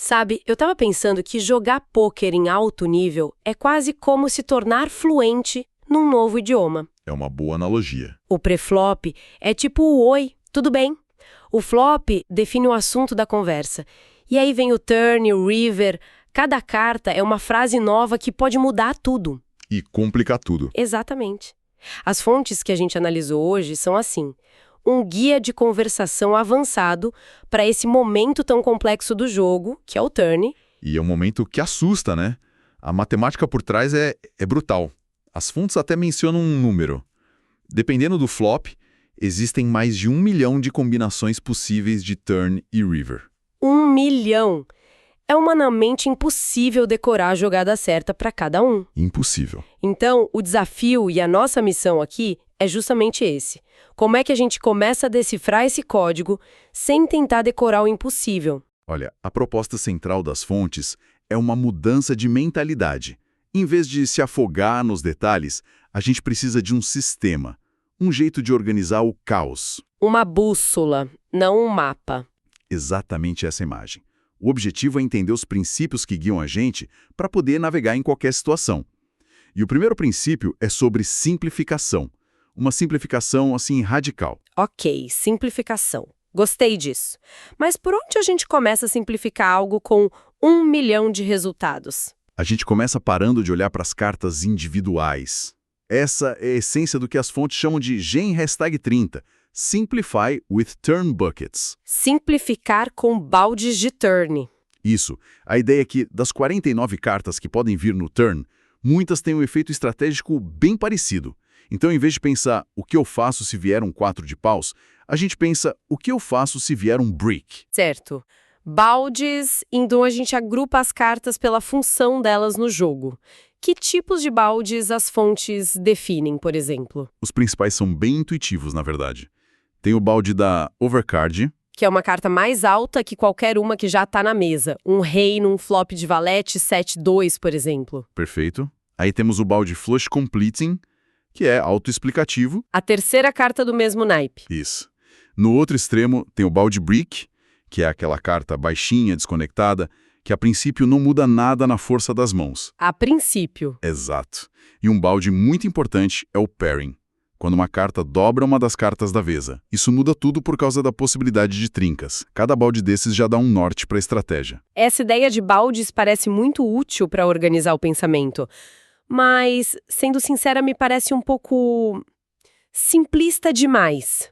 Sabe, eu tava pensando que jogar pôquer em alto nível é quase como se tornar fluente num novo idioma. É uma boa analogia. O pré-flop é tipo o oi, tudo bem? O flop define o assunto da conversa. E aí vem o turn, o river. Cada carta é uma frase nova que pode mudar tudo. E complicar tudo. Exatamente. As fontes que a gente analisou hoje são assim: um guia de conversação avançado para esse momento tão complexo do jogo, que é o turn. E é um momento que assusta, né? A matemática por trás é brutal. As fontes até mencionam um número. Dependendo do flop, existem mais de 1 milhão de combinações possíveis de turn e river. 1 milhão! É humanamente impossível decorar a jogada certa para cada um. Impossível. Então, o desafio e a nossa missão aqui é justamente esse. Como é que a gente começa a decifrar esse código sem tentar decorar o impossível? Olha, a proposta central das fontes é uma mudança de mentalidade. Em vez de se afogar nos detalhes, a gente precisa de um sistema, um jeito de organizar o caos. Uma bússola, não um mapa. Exatamente essa imagem. O objetivo é entender os princípios que guiam a gente para poder navegar em qualquer situação. E o primeiro princípio é sobre simplificação. Uma simplificação, assim, radical. Ok, simplificação. Gostei disso. Mas por onde a gente começa a simplificar algo com 1 milhão de resultados? A gente começa parando de olhar para as cartas individuais. Essa é a essência do que as fontes chamam de Gen #30, Simplify with Turn Buckets. Simplificar com baldes de turn. Isso. A ideia é que, das 49 cartas que podem vir no turn, muitas têm um efeito estratégico bem parecido. Então, em vez de pensar o que eu faço se vier um 4 de paus, a gente pensa o que eu faço se vier um brick. Certo. Baldes, então a gente agrupa as cartas pela função delas no jogo. Que tipos de baldes as fontes definem, por exemplo? Os principais são bem intuitivos, na verdade. Tem o balde da Overcard, Que é uma carta mais alta que qualquer uma que já está na mesa. Um rei num flop de valete 7-2, por exemplo. perfeito. Aí temos o balde Flush Completing, que é autoexplicativo. A terceira carta do mesmo naipe. Isso. No outro extremo tem o balde Brick, que é aquela carta baixinha, desconectada, que a princípio não muda nada na força das mãos. A princípio. Exato. E um balde muito importante é o Pairing, quando uma carta dobra uma das cartas da mesa. Isso muda tudo por causa da possibilidade de trincas. Cada balde desses já dá um norte para a estratégia. Essa ideia de baldes parece muito útil para organizar o pensamento. Mas, sendo sincera, me parece um pouco simplista demais.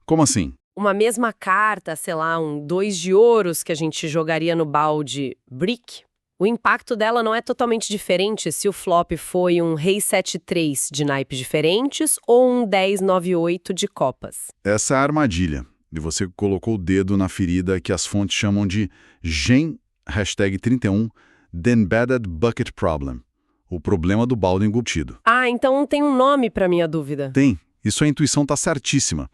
Como assim? Uma mesma carta, sei lá, um 2 de ouros que a gente jogaria no balde brick, o impacto dela não é totalmente diferente se o flop foi um rei 7-3 de naipes diferentes ou um 10-9-8 de copas. Essa é a armadilha. E você colocou o dedo na ferida que as fontes chamam de Gen #31, The Embedded Bucket Problem. O problema do balde embutido. Ah, então tem um nome para minha dúvida. Tem. E sua intuição está certíssima.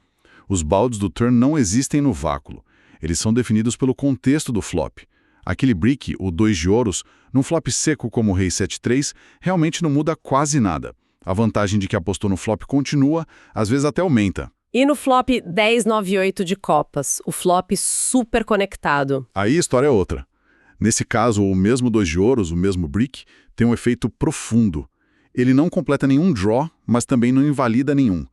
Os baldes do turn não existem no vácuo. Eles são definidos pelo contexto do flop. Aquele brick, o 2 de ouros, num flop seco como o rei 7-3, realmente não muda quase nada. A vantagem de que apostou no flop continua, às vezes até aumenta. E no flop 10-9-8 de copas, o flop super conectado. Aí a história é outra. Nesse caso, o mesmo 2 de ouros, o mesmo brick, tem um efeito profundo. Ele não completa nenhum draw, mas também não invalida nenhum.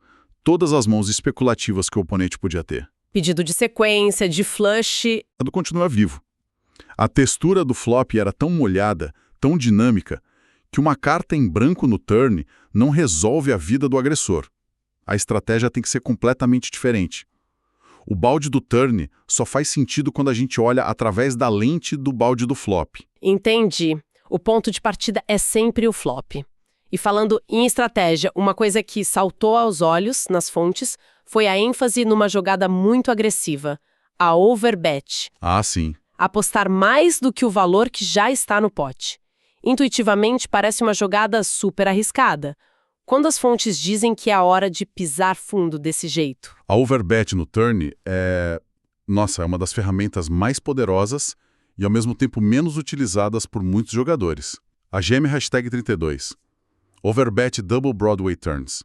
Todas as mãos especulativas que o oponente podia ter. Pedido de sequência, de flush. Tudo continua vivo. A textura do flop era tão molhada, tão dinâmica, que uma carta em branco no turn não resolve a vida do agressor. A estratégia tem que ser completamente diferente. O balde do turn só faz sentido quando a gente olha através da lente do balde do flop. Entendi. O ponto de partida é sempre o flop. E falando em estratégia, uma coisa que saltou aos olhos nas fontes foi a ênfase numa jogada muito agressiva, a overbet. Ah, sim. Apostar mais do que o valor que já está no pote. Intuitivamente parece uma jogada super arriscada. Quando as fontes dizem que é a hora de pisar fundo desse jeito? A overbet no turn é uma das ferramentas mais poderosas e ao mesmo tempo menos utilizadas por muitos jogadores. A GM #32. Overbet Double Broadway Turns.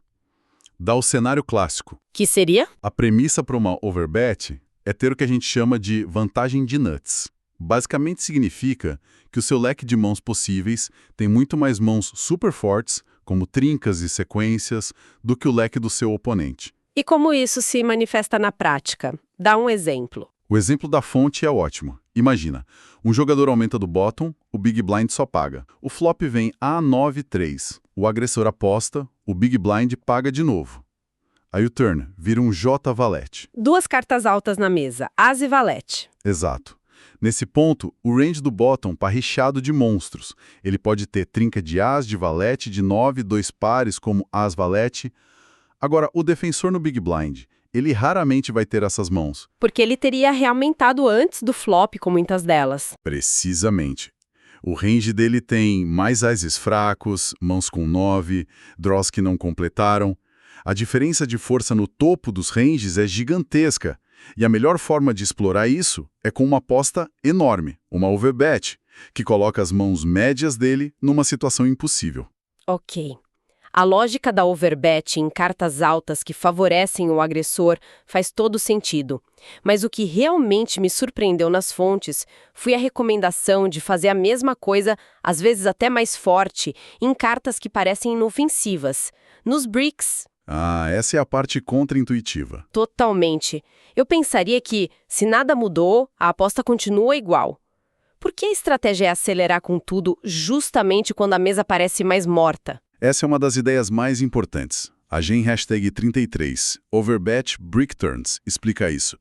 Dá o cenário clássico. Que seria? A premissa para uma overbet é ter o que a gente chama de vantagem de nuts. Basicamente significa que o seu leque de mãos possíveis tem muito mais mãos super fortes, como trincas e sequências, do que o leque do seu oponente. E como isso se manifesta na prática? Dá um exemplo. O exemplo da fonte é ótimo. Imagina, um jogador aumenta do bottom, o Big Blind só paga. O flop vem A9-3. O agressor aposta, o Big Blind paga de novo. Aí o turn vira um J-valete. 2 cartas altas na mesa, as e valete. Exato. Nesse ponto, o range do bottom está recheado de monstros. Ele pode ter trinca de as, de valete, de 9, 2 pares como as-valete. Agora, o defensor no Big Blind, ele raramente vai ter essas mãos. Porque ele teria reaumentado antes do flop com muitas delas. Precisamente. O range dele tem mais ases fracos, mãos com 9, draws que não completaram. A diferença de força no topo dos ranges é gigantesca. E a melhor forma de explorar isso é com uma aposta enorme, uma overbet, que coloca as mãos médias dele numa situação impossível. Ok. A lógica da overbet em cartas altas que favorecem o agressor faz todo sentido. Mas o que realmente me surpreendeu nas fontes foi a recomendação de fazer a mesma coisa, às vezes até mais forte, em cartas que parecem inofensivas. Nos bricks. Ah, essa é a parte contra-intuitiva. Totalmente. Eu pensaria que, se nada mudou, a aposta continua igual. Por que a estratégia é acelerar com tudo justamente quando a mesa parece mais morta? Essa é uma das ideias mais importantes. A Gen #33, Overbet Brick Turns, explica isso.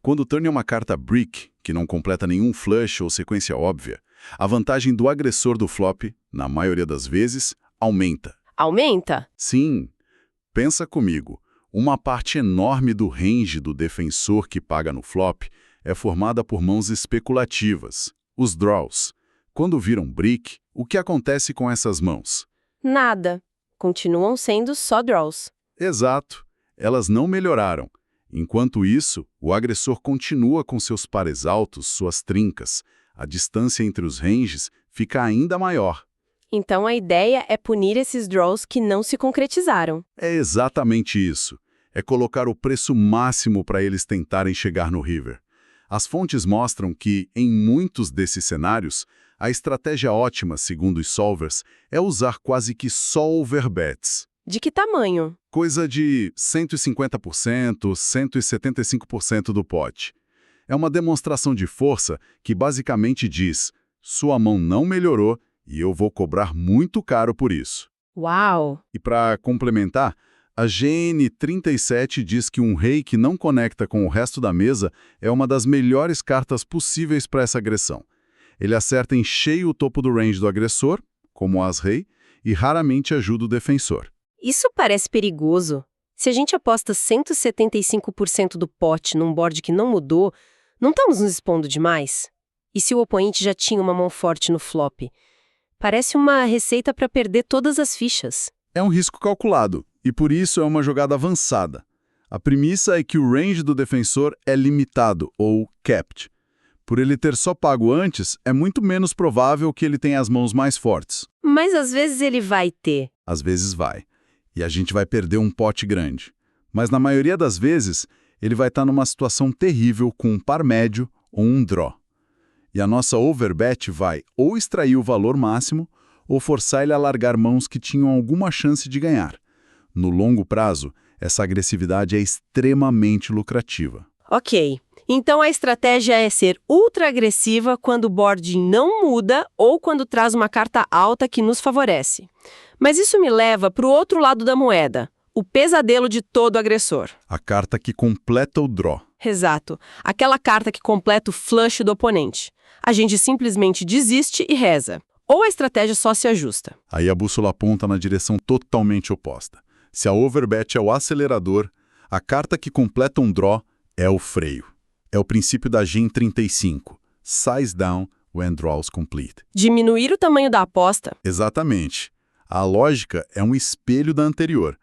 Quando o turn é uma carta brick, que não completa nenhum flush ou sequência óbvia, a vantagem do agressor do flop, na maioria das vezes, aumenta. Aumenta? Sim. Pensa comigo, uma parte enorme do range do defensor que paga no flop é formada por mãos especulativas, os draws. Quando viram brick, o que acontece com essas mãos? Nada. Continuam sendo só draws. Exato, elas não melhoraram. Enquanto isso, o agressor continua com seus pares altos, suas trincas. A distância entre os ranges fica ainda maior. Então a ideia é punir esses draws que não se concretizaram. É exatamente isso. É colocar o preço máximo para eles tentarem chegar no river. As fontes mostram que, em muitos desses cenários, a estratégia ótima, segundo os solvers, é usar quase que só overbets. De que tamanho? Coisa de 150%, 175% do pote. É uma demonstração de força que basicamente diz: sua mão não melhorou e eu vou cobrar muito caro por isso. Uau! E para complementar, a GN37 diz que um rei que não conecta com o resto da mesa é uma das melhores cartas possíveis para essa agressão. Ele acerta em cheio o topo do range do agressor, como as-rei, e raramente ajuda o defensor. Isso parece perigoso. Se a gente aposta 175% do pote num board que não mudou, não estamos nos expondo demais? E se o oponente já tinha uma mão forte no flop? Parece uma receita para perder todas as fichas. É um risco calculado, e por isso é uma jogada avançada. A premissa é que o range do defensor é limitado, ou capped. Por ele ter só pago antes, é muito menos provável que ele tenha as mãos mais fortes. Mas às vezes ele vai ter. Às vezes vai. E a gente vai perder um pote grande. Mas na maioria das vezes, ele vai estar numa situação terrível com um par médio ou um draw. E a nossa overbet vai ou extrair o valor máximo ou forçar ele a largar mãos que tinham alguma chance de ganhar. No longo prazo, essa agressividade é extremamente lucrativa. Ok. Então a estratégia é ser ultra agressiva quando o board não muda ou quando traz uma carta alta que nos favorece. Mas isso me leva para o outro lado da moeda, o pesadelo de todo agressor. A carta que completa o draw. Exato. Aquela carta que completa o flush do oponente. A gente simplesmente desiste e reza. Ou a estratégia só se ajusta. Aí a bússola aponta na direção totalmente oposta. Se a overbet é o acelerador, a carta que completa um draw é o freio. É o princípio da Gen 35. Size down when draws complete. Diminuir o tamanho da aposta. Exatamente. A lógica é um espelho da anterior.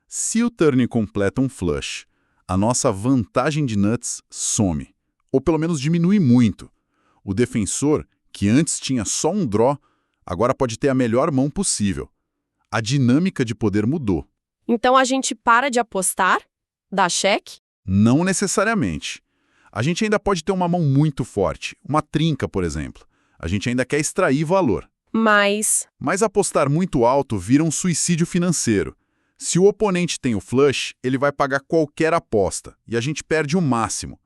Se o turn completa um flush, a nossa vantagem de nuts some. Ou pelo menos diminui muito. O defensor, que antes tinha só um draw, agora pode ter a melhor mão possível. A dinâmica de poder mudou. Então a gente para de apostar? Dá cheque? Não necessariamente. A gente ainda pode ter uma mão muito forte, uma trinca, por exemplo. A gente ainda quer extrair valor. Mas Apostar muito alto vira um suicídio financeiro. Se o oponente tem o flush, ele vai pagar qualquer aposta, e a gente perde o máximo.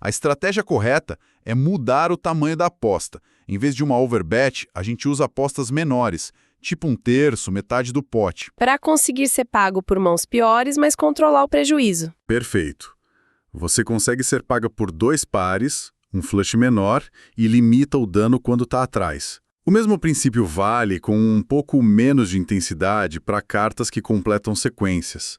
A estratégia correta é mudar o tamanho da aposta. Em vez de uma overbet, a gente usa apostas menores, tipo um terço, metade do pote. para conseguir ser pago por mãos piores, mas controlar o prejuízo. Perfeito. Você consegue ser paga por 2 pares, um flush menor, e limita o dano quando está atrás. O mesmo princípio vale com um pouco menos de intensidade para cartas que completam sequências.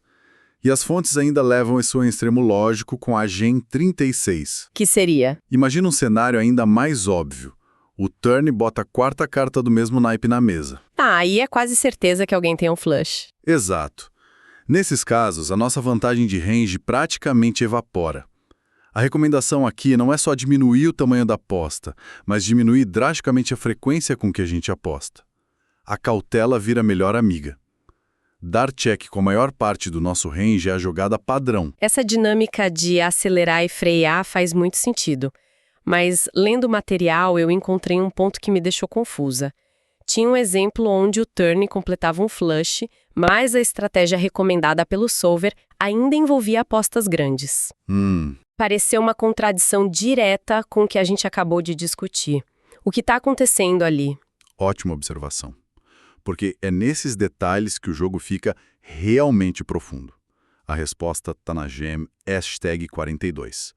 E as fontes ainda levam isso ao extremo lógico com a Gen 36. Que seria? Imagina um cenário ainda mais óbvio. O turn bota a 4ª carta do mesmo naipe na mesa. Aí é quase certeza que alguém tem um flush. Exato. Nesses casos, a nossa vantagem de range praticamente evapora. A recomendação aqui não é só diminuir o tamanho da aposta, mas diminuir drasticamente a frequência com que a gente aposta. A cautela vira a melhor amiga. Dar check com a maior parte do nosso range é a jogada padrão. Essa dinâmica de acelerar e frear faz muito sentido. Mas, lendo o material, eu encontrei um ponto que me deixou confusa. Tinha um exemplo onde o turn completava um flush, mas a estratégia recomendada pelo solver ainda envolvia apostas grandes. Pareceu uma contradição direta com o que a gente acabou de discutir. O que está acontecendo ali? Ótima observação. Porque é nesses detalhes que o jogo fica realmente profundo. A resposta está na gem #42.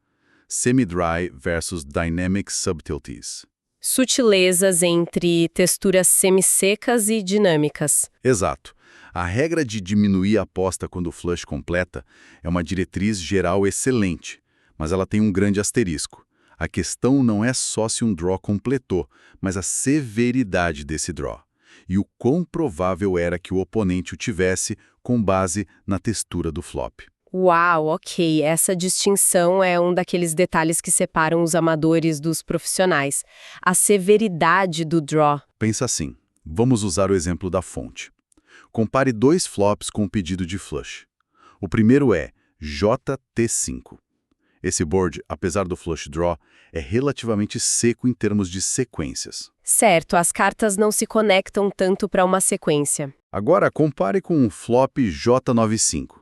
Semi-dry versus Dynamic Subtleties. Sutilezas entre texturas semissecas e dinâmicas. Exato. A regra de diminuir a aposta quando o flush completa é uma diretriz geral excelente, mas ela tem um grande asterisco. A questão não é só se um draw completou, mas a severidade desse draw. E o quão provável era que o oponente o tivesse com base na textura do flop. Uau, ok. Essa distinção é um daqueles detalhes que separam os amadores dos profissionais. A severidade do draw. Pensa assim, vamos usar o exemplo da fonte. Compare 2 flops com o pedido de flush. O primeiro é JT5. Esse board, apesar do flush draw, é relativamente seco em termos de sequências. Certo, as cartas não se conectam tanto para uma sequência. Agora, compare com o flop J95.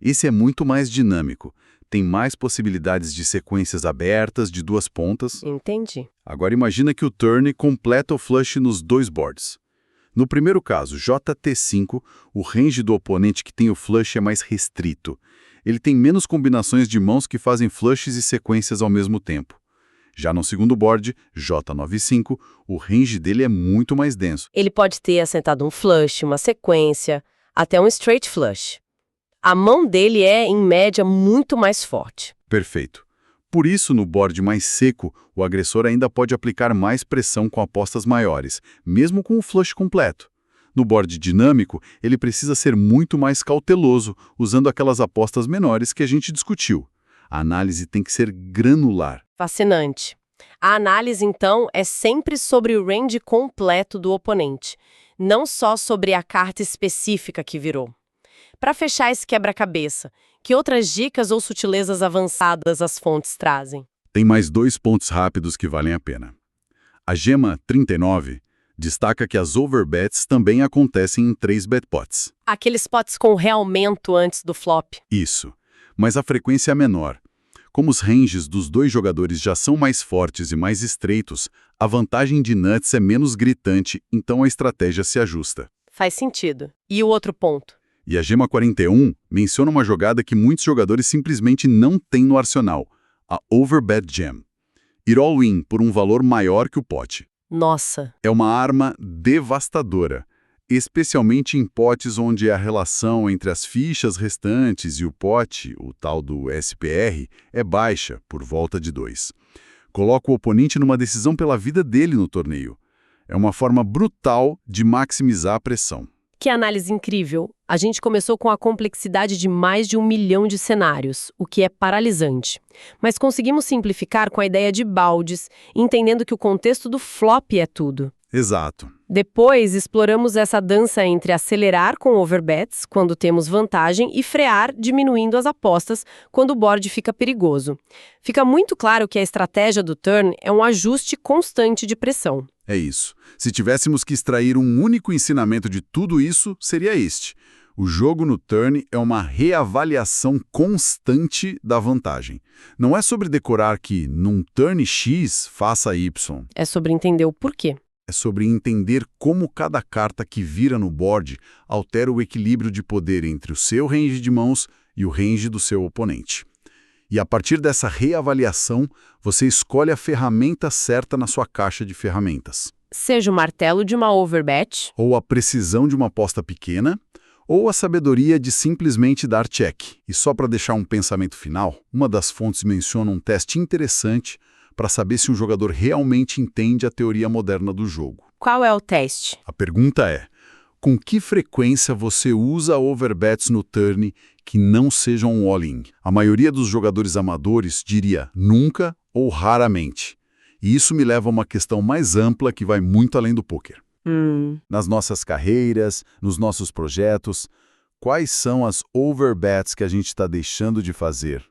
Esse é muito mais dinâmico, tem mais possibilidades de sequências abertas de 2 pontas. Entendi. Agora imagina que o turn completa o flush nos 2 boards. No primeiro caso, JT5, o range do oponente que tem o flush é mais restrito. Ele tem menos combinações de mãos que fazem flushes e sequências ao mesmo tempo. Já no segundo board, J95, o range dele é muito mais denso. Ele pode ter assentado um flush, uma sequência, até um straight flush. A mão dele é, em média, muito mais forte. Perfeito. Por isso, no board mais seco, o agressor ainda pode aplicar mais pressão com apostas maiores, mesmo com o flush completo. No board dinâmico, ele precisa ser muito mais cauteloso, usando aquelas apostas menores que a gente discutiu. A análise tem que ser granular. Fascinante. A análise, então, é sempre sobre o range completo do oponente, não só sobre a carta específica que virou. Para fechar esse quebra-cabeça, que outras dicas ou sutilezas avançadas as fontes trazem? Tem mais 2 pontos rápidos que valem a pena. A gema 39 destaca que as overbets também acontecem em 3 betpots. Aqueles pots com realmento antes do flop. Isso, mas a frequência é menor. Como os ranges dos 2 jogadores já são mais fortes e mais estreitos, a vantagem de nuts é menos gritante, então a estratégia se ajusta. Faz sentido. E o outro ponto? E a gema 41 menciona uma jogada que muitos jogadores simplesmente não têm no arsenal, a Overbet Gem. Ir all-in por um valor maior que o pote. Nossa! É uma arma devastadora, especialmente em potes onde a relação entre as fichas restantes e o pote, o tal do SPR, é baixa, por volta de 2. Coloca o oponente numa decisão pela vida dele no torneio. É uma forma brutal de maximizar a pressão. Que análise incrível! A gente começou com a complexidade de mais de 1 milhão de cenários, o que é paralisante. Mas conseguimos simplificar com a ideia de baldes, entendendo que o contexto do flop é tudo. Exato. Depois, exploramos essa dança entre acelerar com overbets, quando temos vantagem, e frear, diminuindo as apostas, quando o board fica perigoso. Fica muito claro que a estratégia do turn é um ajuste constante de pressão. É isso. Se tivéssemos que extrair um único ensinamento de tudo isso, seria este. O jogo no turn é uma reavaliação constante da vantagem. Não é sobre decorar que, num turn X, faça Y. É sobre entender o porquê. É sobre entender como cada carta que vira no board altera o equilíbrio de poder entre o seu range de mãos e o range do seu oponente. E a partir dessa reavaliação, você escolhe a ferramenta certa na sua caixa de ferramentas. Seja o martelo de uma overbet, Ou a precisão de uma aposta pequena, ou a sabedoria de simplesmente dar check. E só para deixar um pensamento final, uma das fontes menciona um teste interessante para saber se um jogador realmente entende a teoria moderna do jogo. qual é o teste? A pergunta é: com que frequência você usa overbets no turn que não sejam um all-in? A maioria dos jogadores amadores diria nunca ou raramente. E isso me leva a uma questão mais ampla que vai muito além do poker. Nas nossas carreiras, nos nossos projetos, quais são as overbets que a gente está deixando de fazer?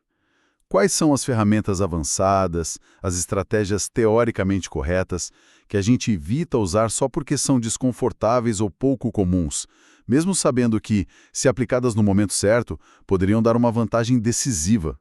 Quais são as ferramentas avançadas, as estratégias teoricamente corretas, que a gente evita usar só porque são desconfortáveis ou pouco comuns, mesmo sabendo que, se aplicadas no momento certo, poderiam dar uma vantagem decisiva?